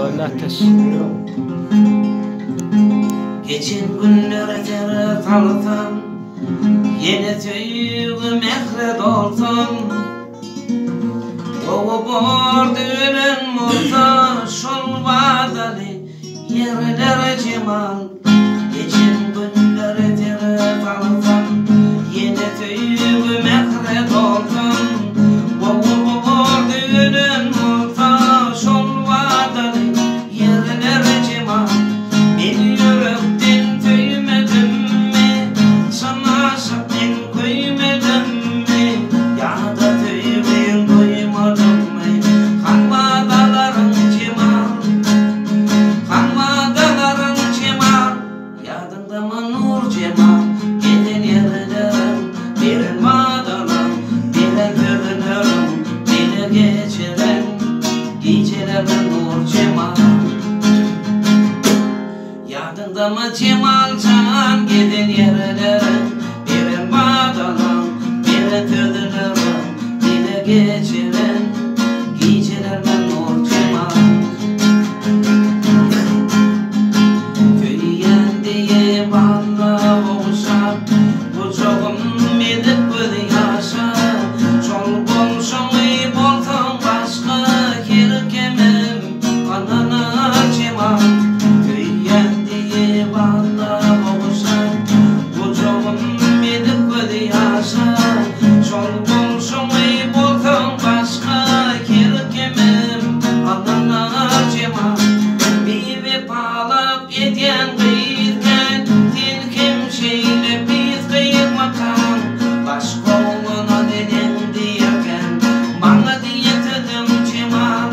oynattız. Geçen günler etere tanıtan, yine tüyüğü mehre doltan. Oğu bordüğünün murta, şol vadalı yerlere cemal. Geçen günler etere tanıtan, yine tüyüğü mehre doltan. Oğu bordüğünün murta, şol vadalı yerlere cemal. Beni yürekten tüymedim mi? Sana sakın koymadım mi? Ya da tüymeyin koymadım mi? Kanma dağların cemal, kanma dağların cemal. Yadında mı nur cemal? Giden yerlerim, birin madalan, bilen görünürüm, bile geçiren, gecelerden nur cemal. Yadında mı cemal can, giden yerlerim, birin madalan, bilen görünürüm, bile geçiren, gecelerden nur cemal. Köyyen diye bana oluşar, bu çoğum edip bir yaşar. Çol komşumu boltan başka kirkemem, anana cemal. Köyyen diye bana oluşar, bu çoğum edip bir yaşar. Çol komşumu boltan başka kirkemem, anana cemal. Bir palak eden kıyırken, tilkim şeyle biz kıyırmakan. Başka olana deden diyerken, bana diyetedin cemal,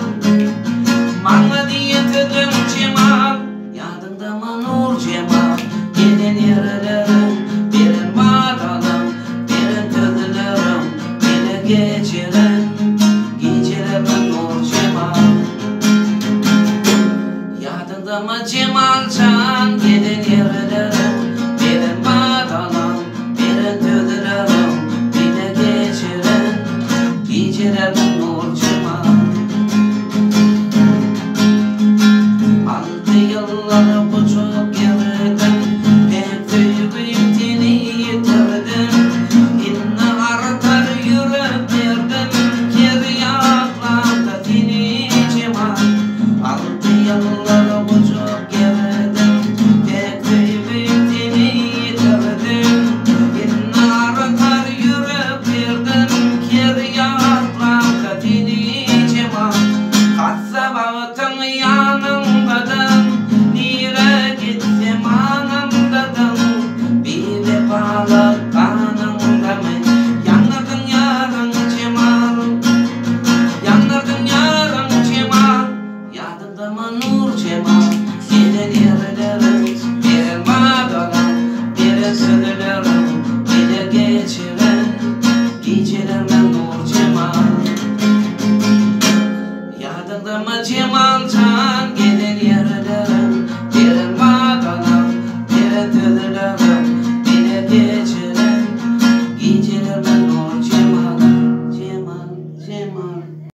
bana diyetedin cemal. Yadında mı nur cemal, giden yerlerim, birin madalan, birin tüdülerim, bile geçiren, gecelerden nur cemal. Yadında mı cemal can, giden yerlerim, birin madalan, birin tüdülerim, bile geçiren, gecelerden nur cemal. 6 yılları bu çok yerden, pek tüyüğüm teni yitirdim. İnne artar yüreklerden, kir yaklarda teni cemal. 6 yılları bu çok yerden, pek tüyüğüm teni yitirdim. İnne artar yüreklerden, kir yaklarda teni cemal. Kasabatın yanındadım, nire gitsem anamdadım. Bir de balık kanımdamen, yanırdın yarın cemal, yanırdın yarın cemal. Yadında mı nur cemal, giden yerlerim, birin madalan, birin südülerim.